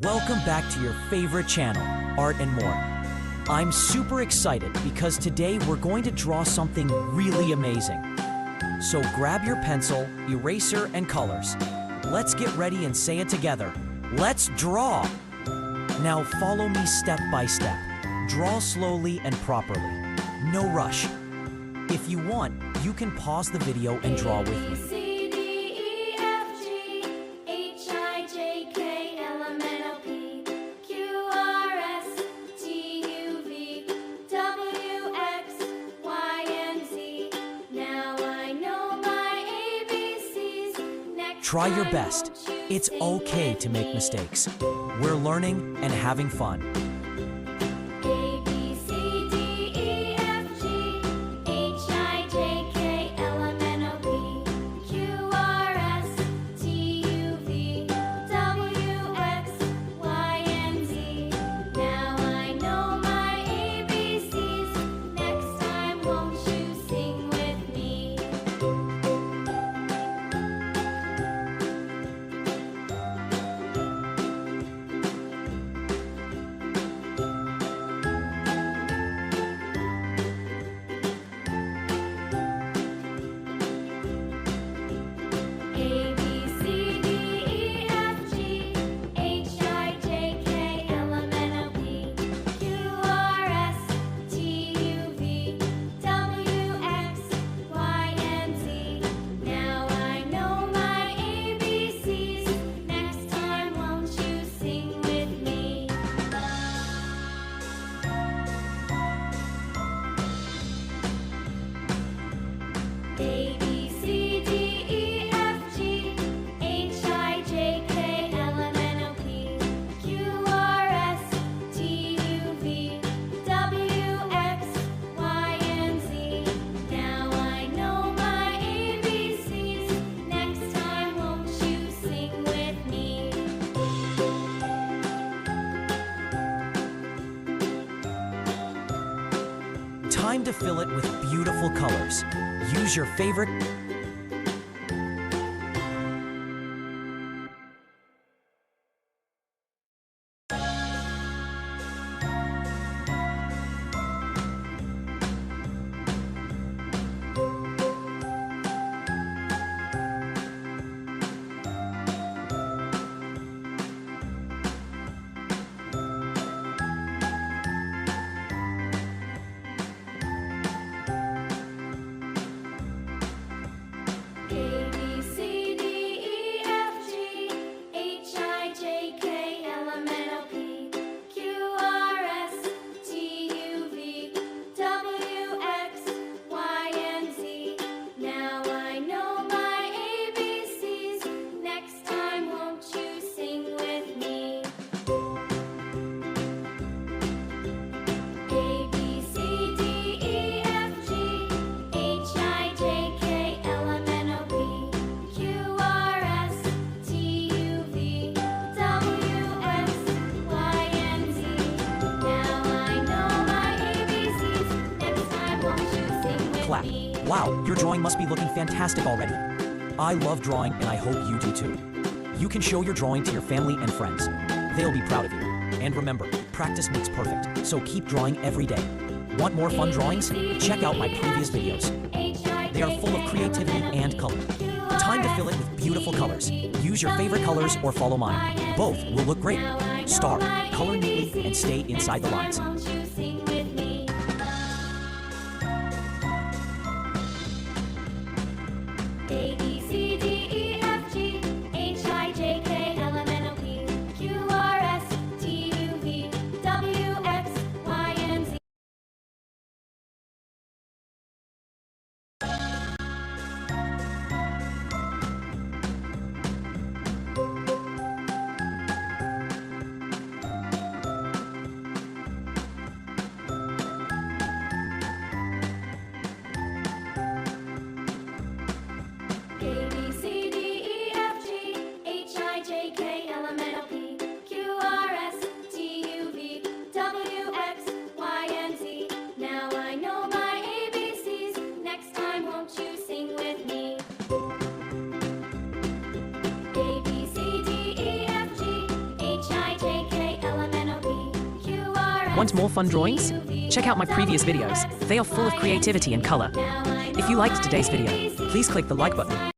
Welcome back to your favorite channel, Art and More. I'm super excited because today we're going to draw something really amazing. So grab your pencil, eraser, and colors. Let's get ready and say it together. Let's draw! Now follow me step by step. Draw slowly and properly. No rush. If you want, you can pause the video and draw with me. Try your best. It's okay to make mistakes. We're learning and having fun. A, B, C, D, E, F, G, H, I, J, K, L, M, N, O, P, Q, R, S, T, U, V, W, X, Y, and Z. Now I know my ABCs. Next time, won't you sing with me? A, B, C, D, E, F, G, H, I, J, K, L, M, N, O, P, Q, R, S, T, U, V, W, X, Y, and Z. Now I know my ABCs. Next time, won't you sing with me? A, B, C, D, E, F, G, H, I, J, K, L, M, N, O, P, Q, R, S, T, U, V, W, X, Y, and Z. Now I know my ABCs. Next time, won't you sing with me? Time to fill it with beautiful colors. Use your favorite. A, B, C, D, E, F, G, H, I, J, K, L, M, N, O, P, Q, R, S, T, U, V, W, X, Y, and Z. Now I know my ABCs. Next time, won't you sing with me? A, B, C, D, E, F, G, H, I, J, K, L, M, N, O, P, Q, R, S, T, U, V, W, X, Y, and Z. Now I know my ABCs. Next time, won't you sing with Clap. me? Wow, your drawing must be looking fantastic already. I love drawing and I hope you do too. You can show your drawing to your family and friends. They'll be proud of you. And remember, practice makes perfect, so keep drawing every day. Want more fun drawings? Check out my previous videos. They are full of creativity and color. Time to fill it with beautiful colors. Use your favorite colors or follow mine. Both will look great. Star, color neatly, and stay inside the lines. Won't you sing with me? A, B, C, D, E, F, G, H, I, J, K, L, M, N, O, P, Q, R, S, T, U, V, W, X, Y, and Z. Want more fun drawings? Check out my previous videos. They are full of creativity and color. If you liked today's video, please click the like button